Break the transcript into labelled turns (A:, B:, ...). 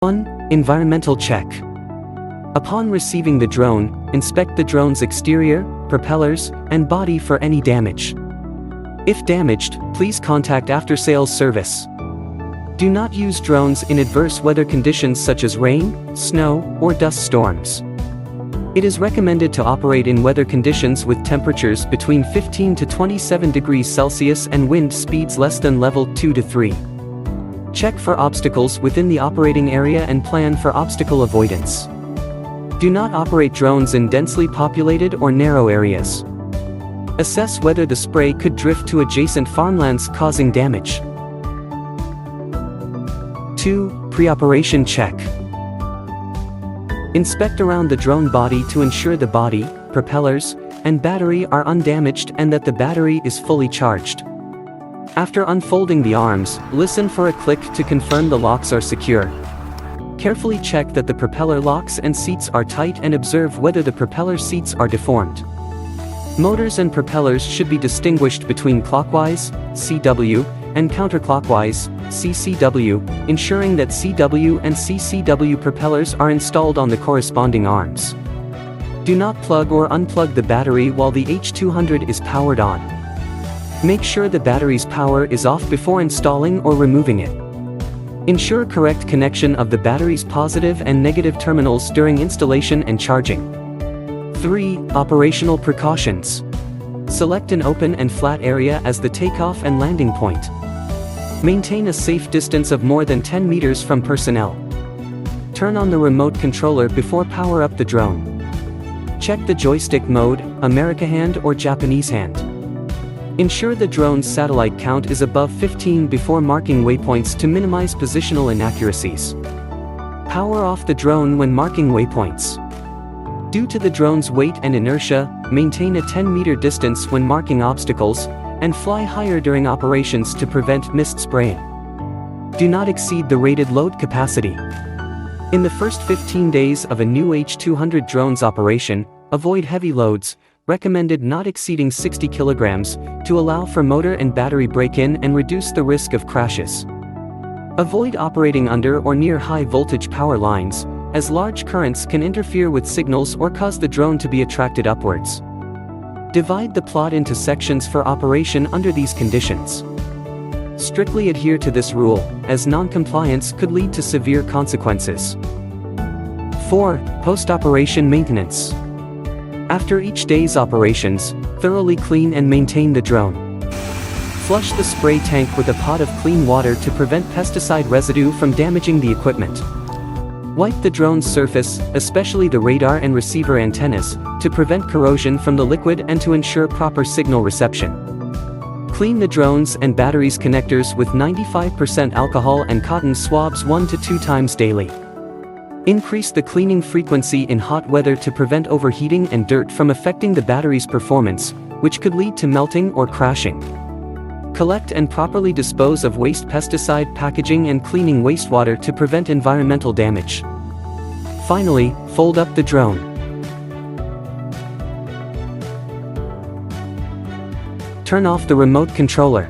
A: 1. Environmental check. Upon receiving the drone, inspect the drone's exterior, propellers, and body for any damage. If damaged, please contact after-sales service. Do not use drones in adverse weather conditions such as rain, snow, or dust storms. It is recommended to operate in weather conditions with temperatures between 15 to 27 degrees Celsius and wind speeds less than level 2 to 3. Check for obstacles within the operating area and plan for obstacle avoidance. Do not operate drones in densely populated or narrow areas. Assess whether the spray could drift to adjacent farmlands causing damage. 2. Pre-operation check. Inspect around the drone body to ensure the body, propellers, and battery are undamaged and that the battery is fully charged. After unfolding the arms, listen for a click to confirm the locks are secure. Carefully check that the propeller locks and seats are tight and observe whether the propeller seats are deformed. Motors and propellers should be distinguished between clockwise, CW, and counterclockwise, CCW, ensuring that CW and CCW propellers are installed on the corresponding arms. Do not plug or unplug the battery while the H200 is powered on. Make sure the battery's power is off before installing or removing it. Ensure correct connection of the battery's positive and negative terminals during installation and charging. 3. Operational precautions. Select an open and flat area as the takeoff and landing point. Maintain a safe distance of more than 10 meters from personnel. Turn on the remote controller before power up the drone. Check the joystick mode, America hand or Japanese hand. Ensure the drone's satellite count is above 15 before marking waypoints to minimize positional inaccuracies. Power off the drone when marking waypoints. Due to the drone's weight and inertia, maintain a 10-meter distance when marking obstacles, and fly higher during operations to prevent mist spraying. Do not exceed the rated load capacity. In the first 15 days of a new H200 drone's operation, avoid heavy loads, recommended not exceeding 60 kilograms, to allow for motor and battery break-in and reduce the risk of crashes. Avoid operating under or near high-voltage power lines, as large currents can interfere with signals or cause the drone to be attracted upwards. Divide the plot into sections for operation under these conditions. Strictly adhere to this rule, as non-compliance could lead to severe consequences. 4. Post-operation maintenance. After each day's operations, thoroughly clean and maintain the drone. Flush the spray tank with a pot of clean water to prevent pesticide residue from damaging the equipment. Wipe the drone's surface, especially the radar and receiver antennas, to prevent corrosion from the liquid and to ensure proper signal reception. Clean the drones and batteries connectors with 95% alcohol and cotton swabs 1 to 2 times daily. Increase the cleaning frequency in hot weather to prevent overheating and dirt from affecting the battery's performance, which could lead to melting or crashing. Collect and properly dispose of waste pesticide packaging and cleaning wastewater to prevent environmental damage. Finally, fold up the drone. Turn off the remote controller.